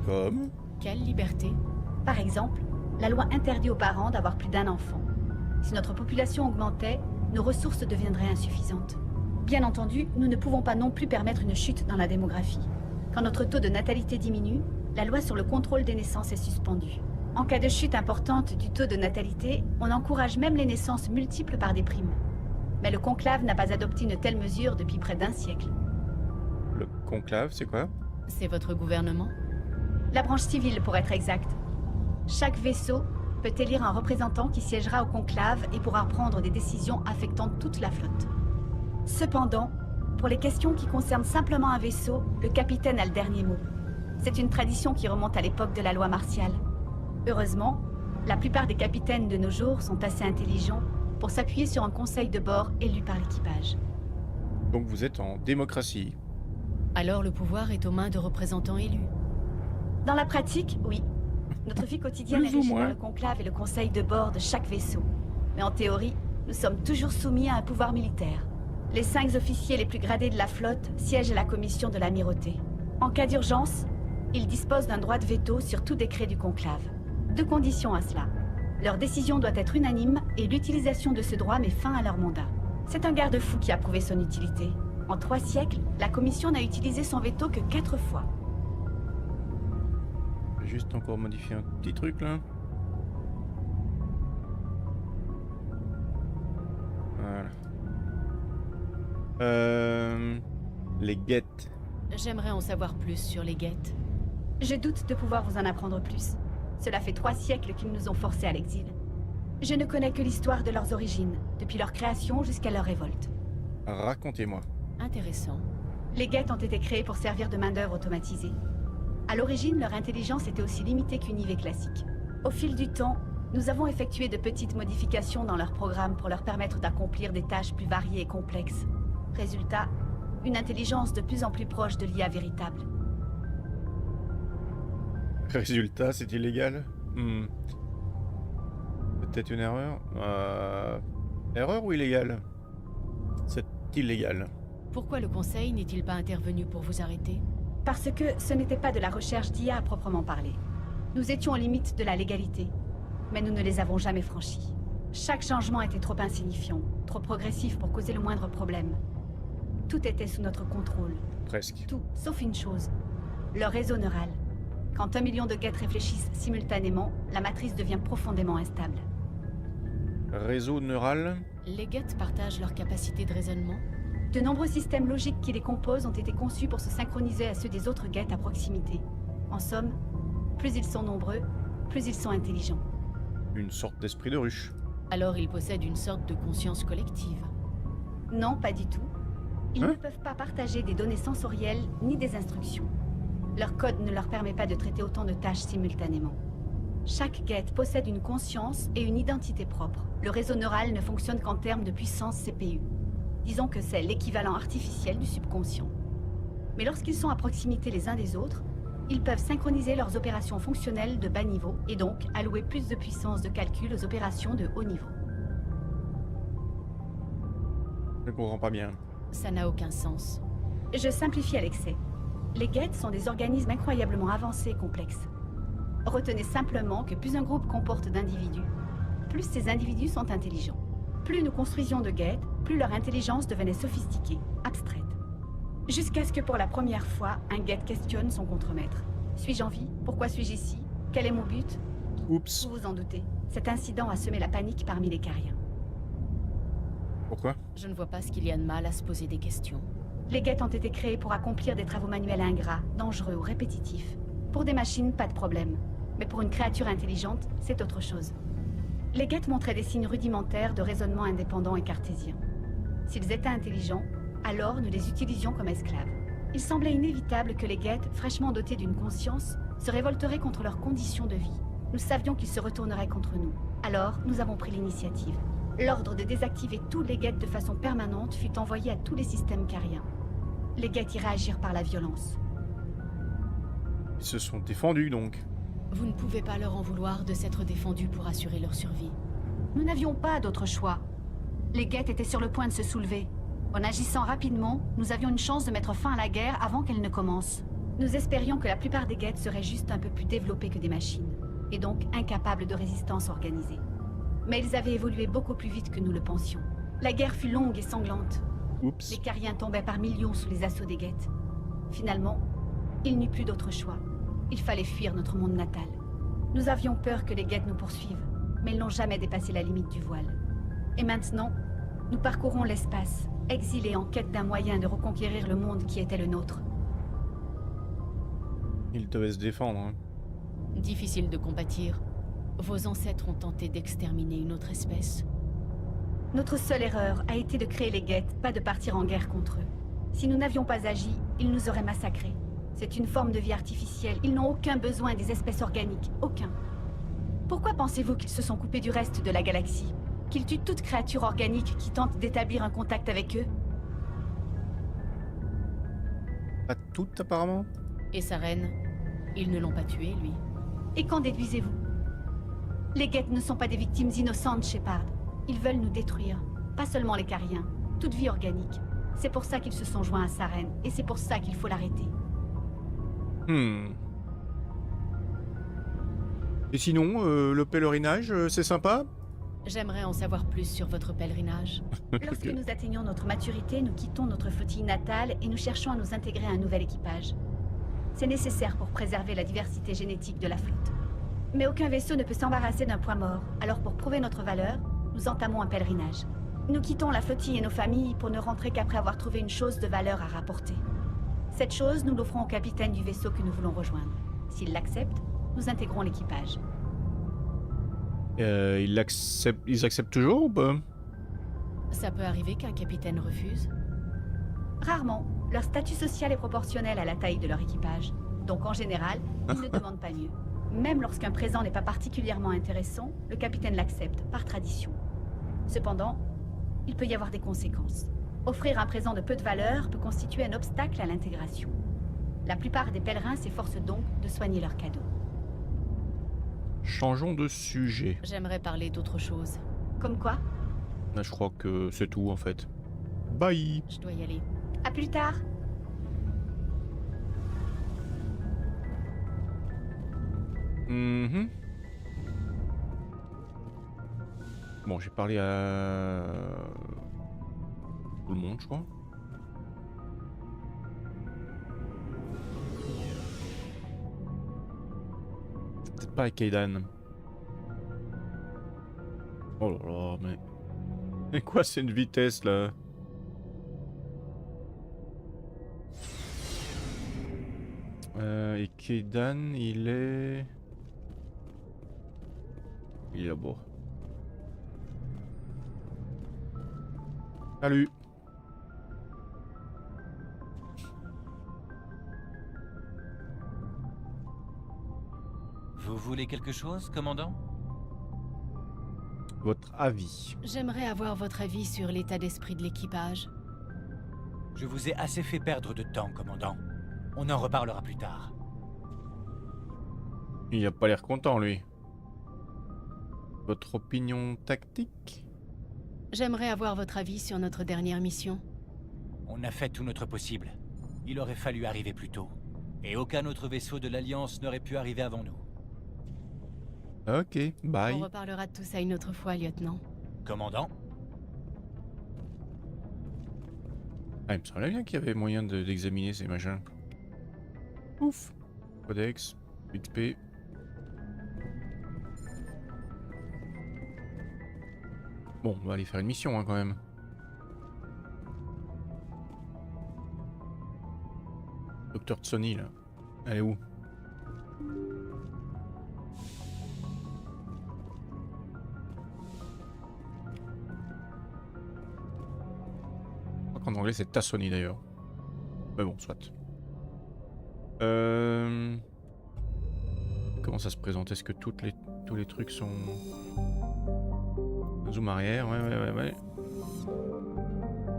Comme? Quelle liberté? Par exemple, la loi interdit aux parents d'avoir plus d'un enfant. Si notre population augmentait, nos ressources deviendraient insuffisantes. Bien entendu, nous ne pouvons pas non plus permettre une chute dans la démographie. Quand notre taux de natalité diminue, la loi sur le contrôle des naissances est suspendue. En cas de chute importante du taux de natalité, on encourage même les naissances multiples par des primes. Mais le conclave n'a pas adopté une telle mesure depuis près d'un siècle. Le conclave, c'est quoi? C'est votre gouvernement? La branche civile, pour être exact. Chaque vaisseau peut élire un représentant qui siégera au conclave et pourra prendre des décisions affectant toute la flotte. Cependant, pour les questions qui concernent simplement un vaisseau, le capitaine a le dernier mot. C'est une tradition qui remonte à l'époque de la loi martiale. Heureusement, la plupart des capitaines de nos jours sont assez intelligents pour s'appuyer sur un conseil de bord élu par l'équipage. Donc vous êtes en démocratie. Alors le pouvoir est aux mains de représentants élus. Dans la pratique, oui. Notre vie quotidienne est Plus ou régie moins. par le conclave et le conseil de bord de chaque vaisseau. Mais en théorie, nous sommes toujours soumis à un pouvoir militaire. Les 5 officiers les plus gradés de la flotte siègent à la commission de l'amirauté. En cas d'urgence, ils disposent d'un droit de veto sur tout décret du conclave. 2 conditions à cela. Leur décision doit être unanime et l'utilisation de ce droit met fin à leur mandat. C'est un garde-fou qui a prouvé son utilité. En 3 siècles, la commission n'a utilisé son veto que 4 fois. Je vais juste encore modifier un petit truc là. Voilà. Les guettes. J'aimerais en savoir plus sur les guettes. Je doute de pouvoir vous en apprendre plus. Cela fait 3 siècles qu'ils nous ont forcés à l'exil. Je ne connais que l'histoire de leurs origines, depuis leur création jusqu'à leur révolte. Racontez-moi. Intéressant. Les guettes ont été créées pour servir de main-d'œuvre automatisée. À l'origine, leur intelligence était aussi limitée qu'une IV classique. Au fil du temps, nous avons effectué de petites modifications dans leur programme pour leur permettre d'accomplir des tâches plus variées et complexes. Résultat, une intelligence de plus en plus proche de l'IA véritable. Résultat, c'est illégal. Peut-être une erreur. Erreur ou illégal? C'est illégal. Pourquoi le conseil n'est-il pas intervenu pour vous arrêter? Parce que ce n'était pas de la recherche d'IA à proprement parler. Nous étions aux limites de la légalité, mais nous ne les avons jamais franchies. Chaque changement était trop insignifiant, trop progressif pour causer le moindre problème. Tout était sous notre contrôle. Presque. Tout, sauf une chose. Leur réseau neural. Quand 1 million de guettes réfléchissent simultanément, la matrice devient profondément instable. Réseau neural. Les guettes partagent leur capacité de raisonnement? De nombreux systèmes logiques qui les composent ont été conçus pour se synchroniser à ceux des autres guettes à proximité. En somme, plus ils sont nombreux, plus ils sont intelligents. Une sorte d'esprit de ruche. Alors ils possèdent une sorte de conscience collective. Non, pas du tout. Ils Hein? ne peuvent pas partager des données sensorielles ni des instructions. Leur code ne leur permet pas de traiter autant de tâches simultanément. Chaque guette possède une conscience et une identité propre. Le réseau neural ne fonctionne qu'en termes de puissance CPU. Disons que c'est l'équivalent artificiel du subconscient. Mais lorsqu'ils sont à proximité les uns des autres, ils peuvent synchroniser leurs opérations fonctionnelles de bas niveau et donc allouer plus de puissance de calcul aux opérations de haut niveau. Je ne comprends pas bien. Ça n'a aucun sens. Je simplifie à l'excès. Les guettes sont des organismes incroyablement avancés et complexes. Retenez simplement que plus un groupe comporte d'individus, plus ces individus sont intelligents. Plus nous construisions de guettes, plus leur intelligence devenait sophistiquée, abstraite. Jusqu'à ce que pour la première fois, un guette questionne son contremaître. Suis-je en vie? Pourquoi suis-je ici? Quel est mon but? Oups. Vous vous en doutez, cet incident a semé la panique parmi les Cariens. Pourquoi? Je ne vois pas ce qu'il y a de mal à se poser des questions. Les guettes ont été créées pour accomplir des travaux manuels ingrats, dangereux ou répétitifs. Pour des machines, pas de problème. Mais pour une créature intelligente, c'est autre chose. Les guettes montraient des signes rudimentaires de raisonnement indépendant et cartésien. S'ils étaient intelligents, alors nous les utilisions comme esclaves. Il semblait inévitable que les guettes, fraîchement dotés d'une conscience, se révolteraient contre leurs conditions de vie. Nous savions qu'ils se retourneraient contre nous. Alors, nous avons pris l'initiative. L'ordre de désactiver tous les guettes de façon permanente fut envoyé à tous les systèmes cariens. Les guettes y réagirent par la violence. Ils se sont défendus donc. Vous ne pouvez pas leur en vouloir de s'être défendus pour assurer leur survie. Nous n'avions pas d'autre choix. Les guettes étaient sur le point de se soulever. En agissant rapidement, nous avions une chance de mettre fin à la guerre avant qu'elle ne commence. Nous espérions que la plupart des Geth seraient juste un peu plus développés que des machines, et donc incapables de résistance organisée. Mais ils avaient évolué beaucoup plus vite que nous le pensions. La guerre fut longue et sanglante. Oups. Les Cariens tombaient par millions sous les assauts des Geth. Finalement, il n'y eut plus d'autre choix. Il fallait fuir notre monde natal. Nous avions peur que les Geth nous poursuivent, mais ils n'ont jamais dépassé la limite du voile. Et maintenant, nous parcourons l'espace, exilés en quête d'un moyen de reconquérir le monde qui était le nôtre. Il devait se défendre. Hein. Difficile de compatir. Vos ancêtres ont tenté d'exterminer une autre espèce. Notre seule erreur a été de créer les Geth, pas de partir en guerre contre eux. Si nous n'avions pas agi, ils nous auraient massacrés. C'est une forme de vie artificielle. Ils n'ont aucun besoin des espèces organiques. Aucun. Pourquoi pensez-vous qu'ils se sont coupés du reste de la galaxie? Qu'ils tuent toute créature organique qui tente d'établir un contact avec eux? Pas toutes apparemment. Et sa reine? Ils ne l'ont pas tué, lui. Et qu'en déduisez-vous? Les Geth ne sont pas des victimes innocentes, Shepard. Ils veulent nous détruire. Pas seulement les Cariens. Toute vie organique. C'est pour ça qu'ils se sont joints à sa reine. Et c'est pour ça qu'il faut l'arrêter. Et sinon, le pèlerinage, c'est sympa? J'aimerais en savoir plus sur votre pèlerinage. Lorsque nous atteignons notre maturité, nous quittons notre flottille natale et nous cherchons à nous intégrer à un nouvel équipage. C'est nécessaire pour préserver la diversité génétique de la flotte. Mais aucun vaisseau ne peut s'embarrasser d'un point mort, alors pour prouver notre valeur, nous entamons un pèlerinage. Nous quittons la flottille et nos familles pour ne rentrer qu'après avoir trouvé une chose de valeur à rapporter. Cette chose, nous l'offrons au capitaine du vaisseau que nous voulons rejoindre. S'il l'accepte, nous intégrons l'équipage. Ils acceptent toujours ou pas? Ça peut arriver qu'un capitaine refuse. Rarement. Leur statut social est proportionnel à la taille de leur équipage. Donc en général, ils ne demandent pas mieux. Même lorsqu'un présent n'est pas particulièrement intéressant, le capitaine l'accepte, par tradition. Cependant, il peut y avoir des conséquences. Offrir un présent de peu de valeur peut constituer un obstacle à l'intégration. La plupart des pèlerins s'efforcent donc de soigner leurs cadeaux. Changeons de sujet. J'aimerais parler d'autre chose. Comme quoi? Là, je crois que c'est tout en fait. Bye. Je dois y aller. À plus tard. Bon, j'ai parlé à tout le monde, je crois. Peut-être pas à Kaidan. Oh là là, mais... Mais quoi, c'est une vitesse, là? Et Kaidan, il est... Il est là-bas. Salut. Vous voulez quelque chose, commandant? Votre avis? J'aimerais avoir votre avis sur l'état d'esprit de l'équipage. Je vous ai assez fait perdre de temps, commandant. On en reparlera plus tard. Il a pas l'air content, lui. Votre opinion tactique? J'aimerais avoir votre avis sur notre dernière mission. On a fait tout notre possible. Il aurait fallu arriver plus tôt. Et aucun autre vaisseau de l'Alliance n'aurait pu arriver avant nous. Ok, bye. On reparlera de tout ça une autre fois, lieutenant. Commandant? Ah, il me semblait bien qu'il y avait moyen d'examiner ces machins. Ouf. Codex, 8P. Bon, on va aller faire une mission hein, quand même. Docteur Tsoni là. Elle est où? Je crois qu'en anglais c'est Tassoni d'ailleurs. Mais bon, soit. Comment ça se présente? Est-ce que tous les trucs sont... Zoom arrière, ouais.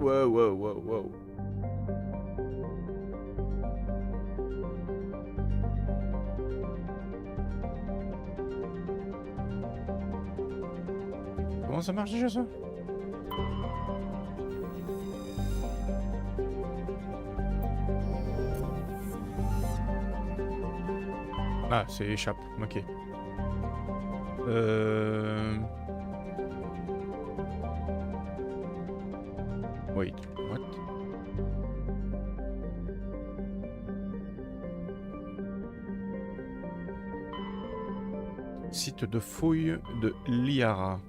Wow. Comment ça marche déjà ça? Ah, c'est échappe. Ok. Wait, what? Site de fouille de Liara.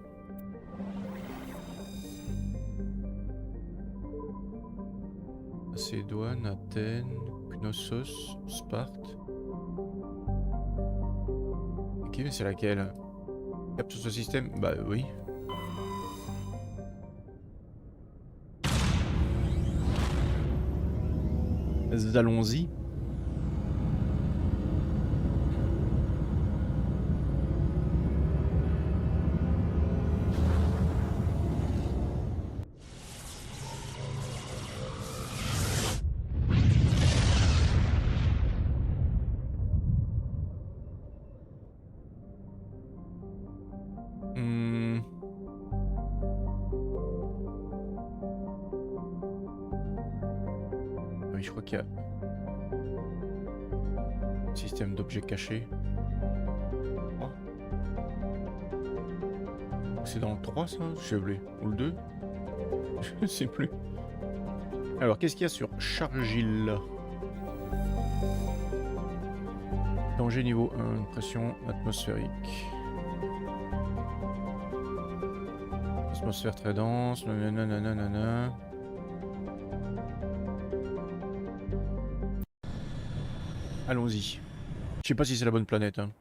Macédoine, Athènes, Knossos, Sparte. Ok, mais c'est laquelle? Cap sur ce système? Bah oui. Allons-y. Oui, je crois qu'il y a système d'objets cachés. Oh. C'est dans le 3 ça? Je sais plus. Ou le 2? Je sais plus. Alors, qu'est-ce qu'il y a sur Chargil? Danger niveau 1, pression atmosphérique. Atmosphère très dense, nanana. Allons-y. Je sais pas si c'est la bonne planète. Hein.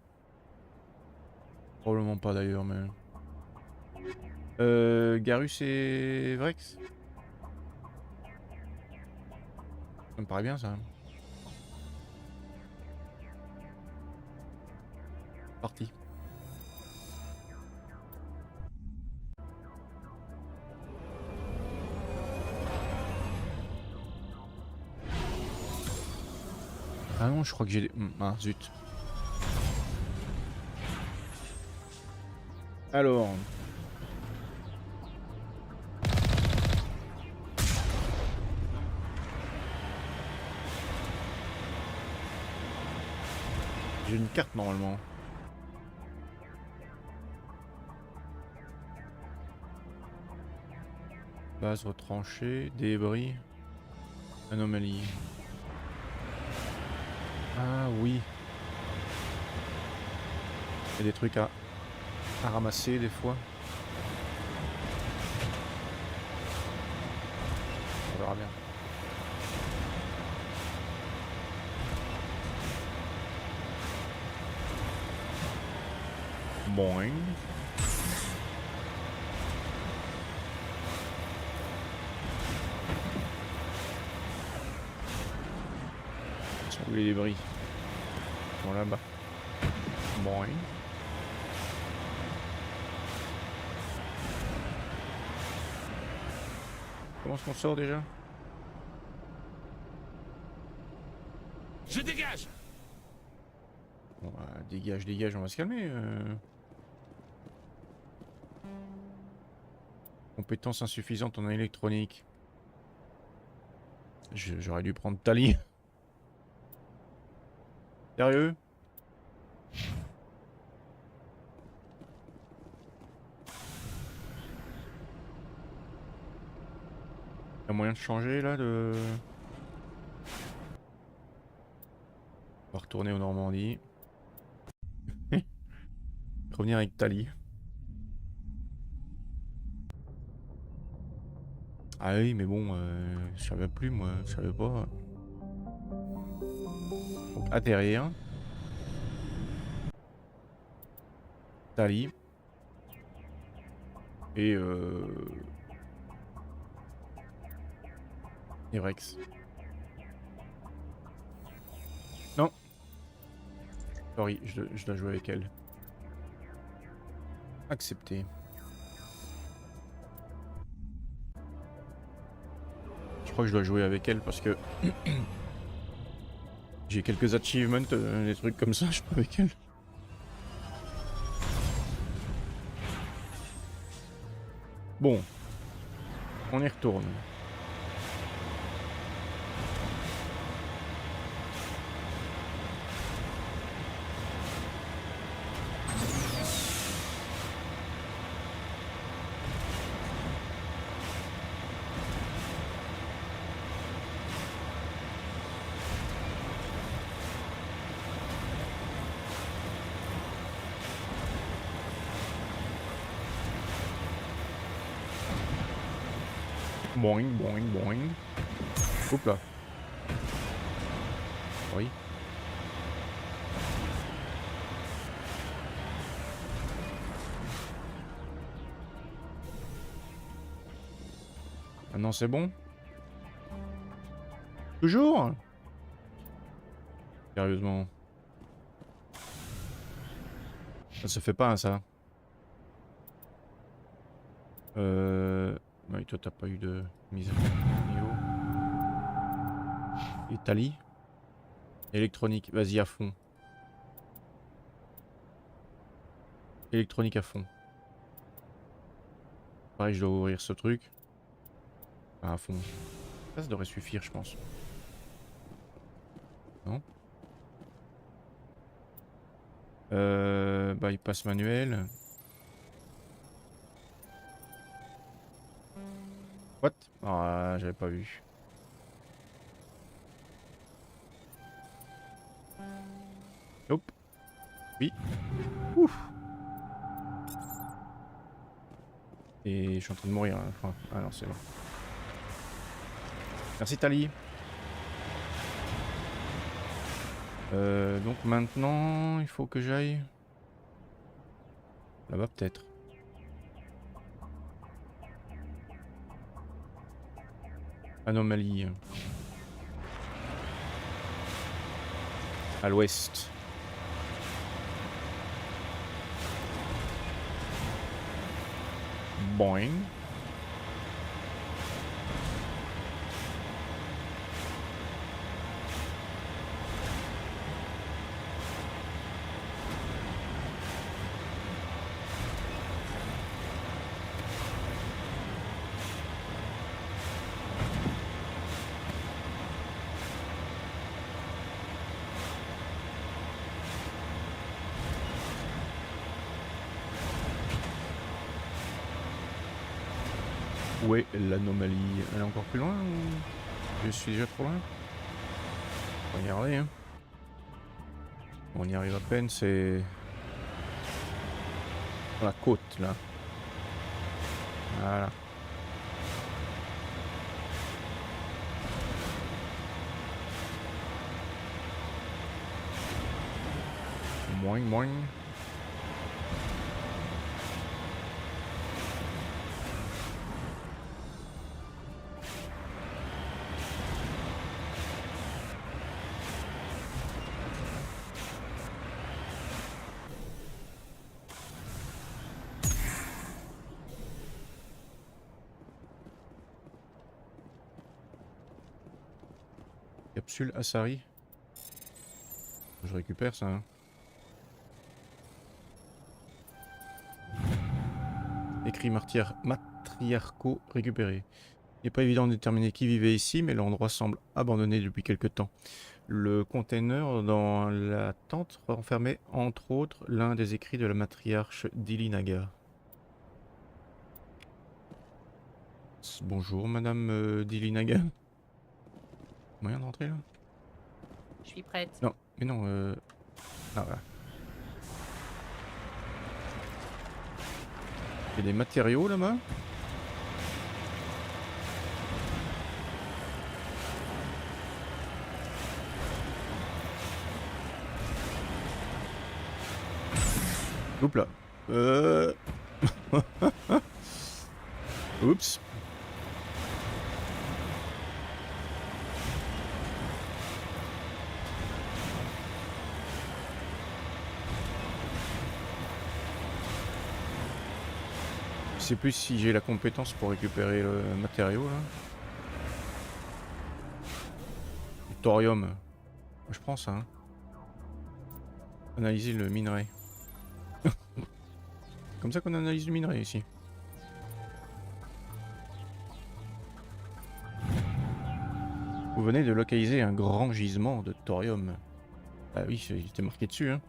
Probablement pas d'ailleurs, mais... Garus et Vrex? Ça me paraît bien ça. Parti. Ah non, je crois que j'ai des... Ah, zut. Alors... J'ai une carte normalement. Base retranchée, débris, anomalie. Ah oui. Il y a des trucs à ramasser des fois. On verra bien. Boing. Où les débris? Bon là-bas. Boing. Comment est-ce qu'on sort déjà? Je dégage! Bon, dégage, on va se calmer. Compétences insuffisantes en électronique. J'aurais dû prendre Tali. Sérieux? Y'a moyen de changer là de... On va retourner en Normandie. Revenir avec Tali. Ah oui mais bon, je savais plus moi, je savais pas. Donc atterrir. Tali. Et Evrex. Non. Sorry, je dois jouer avec elle. Accepté. Je crois que je dois jouer avec elle parce que j'ai quelques achievements, des trucs comme ça, je peux avec elle. Bon, on y retourne. Boing, boing, boing. Hop là. Oui. Maintenant c'est bon. Toujours? Sérieusement. Ça se fait pas, hein, ça. Oui, toi t'as pas eu de mise à niveau. Italie. Électronique, vas-y à fond. Électronique à fond. Pareil, je dois ouvrir ce truc. Ah, à fond. Ça devrait suffire, je pense. Non? Bypass manuel. What? Ah, j'avais pas vu. Hop. Oui. Ouf. Et je suis en train de mourir. Hein. Enfin, ah non, c'est bon. Merci Tali. Donc maintenant, il faut que j'aille là-bas peut-être. Anomalie. À l'ouest. Boing. Où est l'anomalie? Elle est encore plus loin ou je suis déjà trop loin? On va y arriver, hein. On y arrive à peine, c'est sur la côte là. Voilà. Moins, moins. Capsule Asari. Je récupère ça. Hein. Écrit matriarcaux récupérés. Il n'est pas évident de déterminer qui vivait ici, mais l'endroit semble abandonné depuis quelque temps. Le container dans la tente renfermait entre autres l'un des écrits de la matriarche d'Ilinaga. Bonjour madame d'Ilinaga. Moyen d'entrer là? Je suis prête. Non, mais non, ah voilà. Il y a des matériaux là-bas? Oups là. Oups. Je sais plus si j'ai la compétence pour récupérer le matériau là. Du thorium. Je prends ça. Hein. Analyser le minerai. Comme ça qu'on analyse le minerai ici. Vous venez de localiser un grand gisement de thorium. Ah oui, il était marqué dessus. Hein.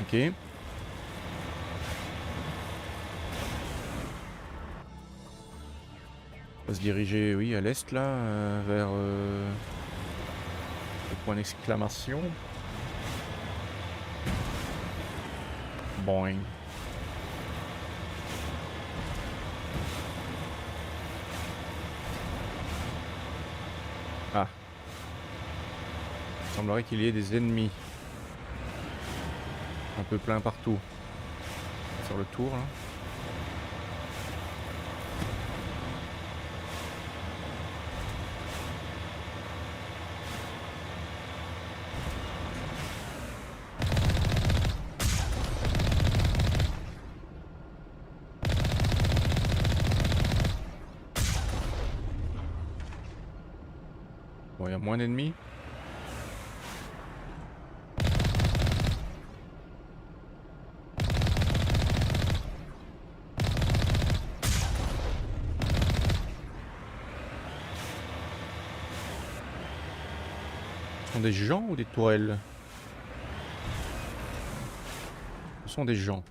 Ok. On va se diriger, oui, à l'est là, vers le point d'exclamation. Boing. Ah. Il semblerait qu'il y ait des ennemis. Un peu plein partout. Sur le tour là. Bon, il y a moins d'ennemis. Ce sont des gens ou des tourelles? Ce sont des gens.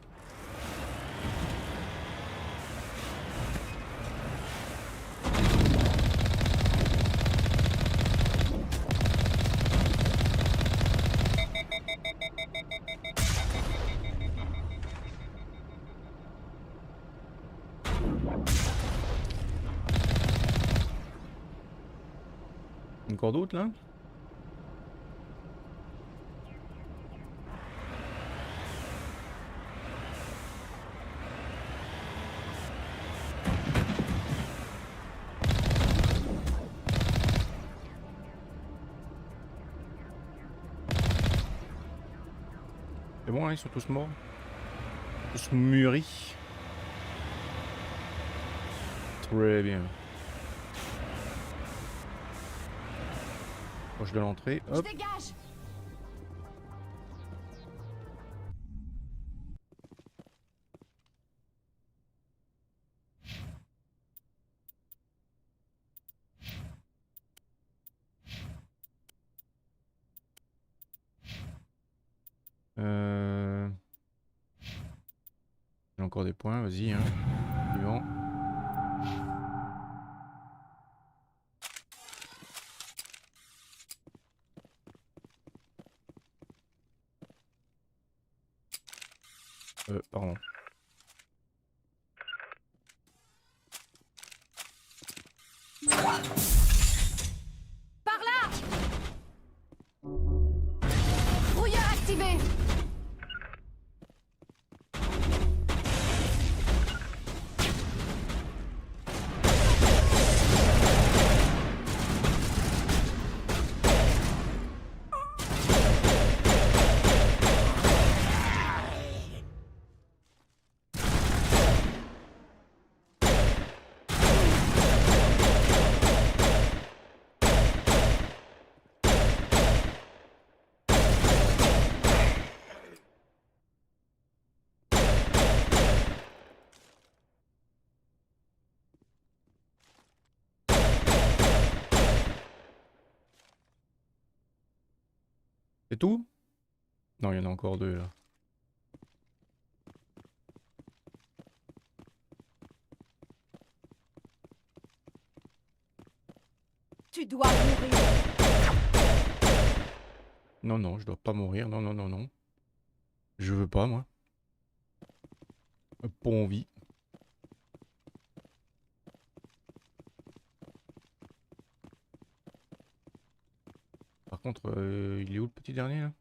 Encore d'autres là? C'est bon, hein, ils sont tous morts. Tous mûris. Très bien. Proche de l'entrée, Je hop. dégage. J'ai encore des points, vas-y, hein. Suivant. Pardon. Par là. Brouillard activé. C'est tout? Non, il y en a encore deux là. Tu dois mourir. Non, non, je dois pas mourir. Non, non, non, non. Je veux pas, moi. Pas envie. Par contre, il est où le petit dernier là?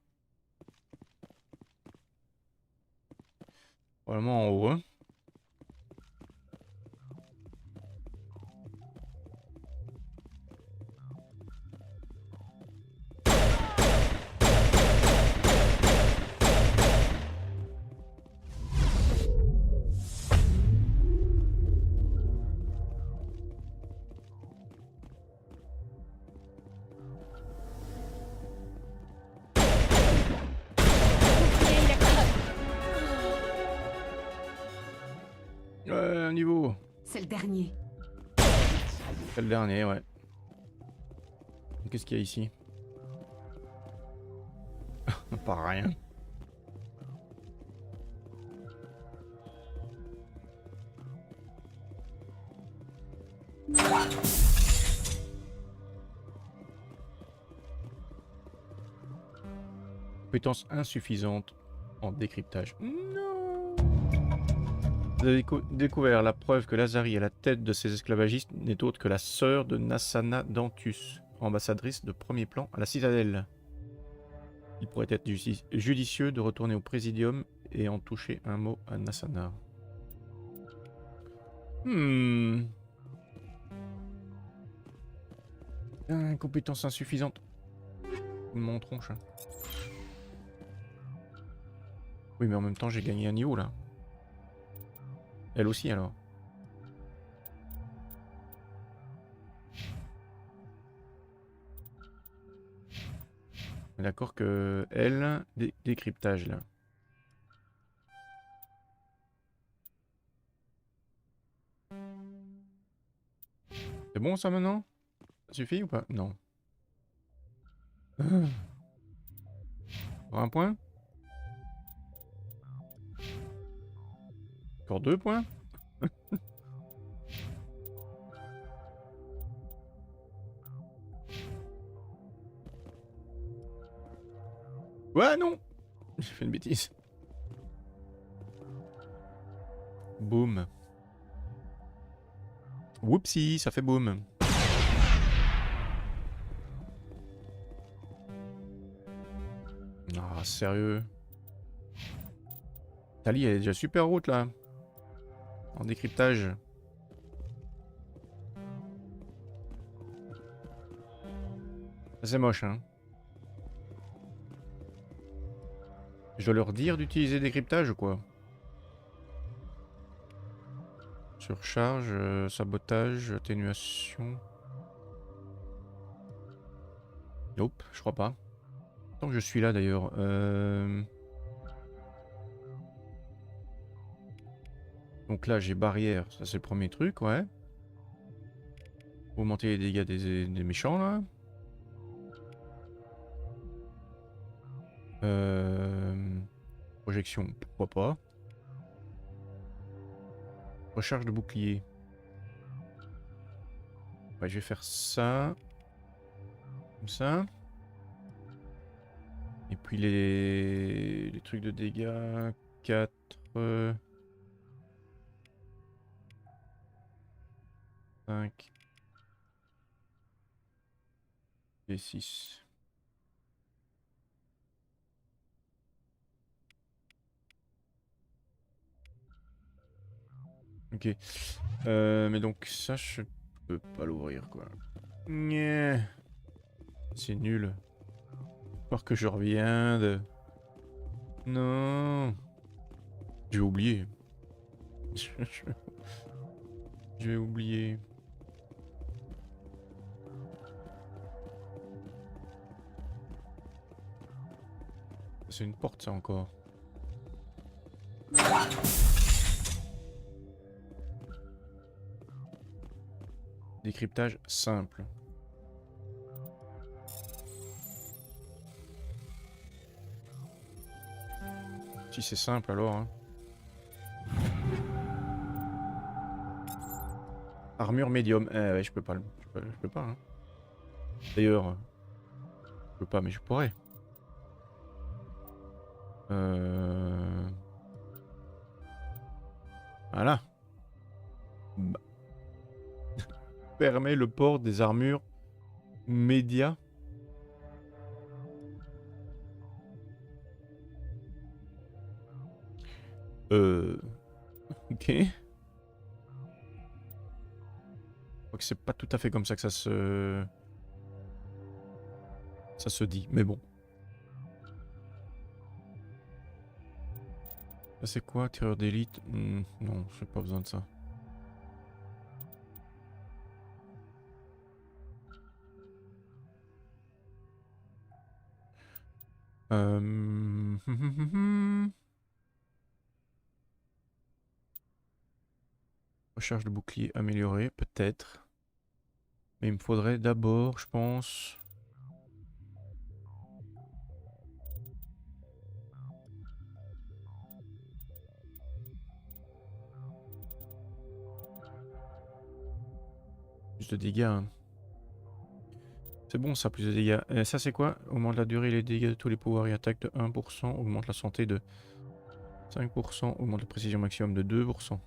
Probablement en haut, hein. Un niveau. C'est le dernier. C'est le dernier, ouais. Qu'est-ce qu'il y a ici? Pas rien. Compétence insuffisante en décryptage. Non. Vous avez découvert la preuve que Lazari, à la tête de ces esclavagistes, n'est autre que la sœur de Nassana Dantus. ambassadrice de premier plan à la citadelle. Il pourrait être judicieux de retourner au Présidium et en toucher un mot à Nassanar. Compétence insuffisante. Mon tronche. Oui, mais en même temps, j'ai gagné un niveau là. Elle aussi alors. D'accord que elle, décryptage là. C'est bon ça maintenant? Ça suffit ou pas? Non. Encore un point? Encore 2 points? Ouais, non! J'ai fait une bêtise. Boum. Whoopsie, ça fait boum. Ah, sérieux. Tali, elle est déjà super haute là. En décryptage. C'est moche, hein. Je dois leur dire d'utiliser décryptage ou quoi? Surcharge, sabotage, atténuation. Nope, je crois pas. Tant que je suis là d'ailleurs. Donc là j'ai barrière, ça c'est le premier truc, ouais. Augmenter les dégâts des méchants là. Projection, pourquoi pas. Recharge de bouclier. Ouais, je vais faire ça. Comme ça. Et puis les trucs de dégâts. 4... cinq et 6. Ok. Mais donc ça, je peux pas l'ouvrir, quoi. Nyeh. C'est nul. Voir que je reviens de... Non. J'ai oublié. J'ai oublié. C'est une porte, ça, encore. Décryptage simple. Si c'est simple alors. Hein. Armure médium. Ouais, je peux pas. Je peux pas. Hein. D'ailleurs, je peux pas, mais je pourrais. Voilà. Bah. Permet le port des armures médias. Ok. Je crois que c'est pas tout à fait comme ça que ça se dit, mais bon. Ça c'est quoi, tireur d'élite? Non, j'ai pas besoin de ça. Recharge de bouclier améliorée, peut-être. Mais il me faudrait d'abord, je pense... plus de dégâts. Hein. C'est bon ça, plus de dégâts. Ça c'est quoi? Augmente la durée et les dégâts de tous les pouvoirs et attaques de 1%. Augmente la santé de 5%. Augmente la précision maximum de 2%.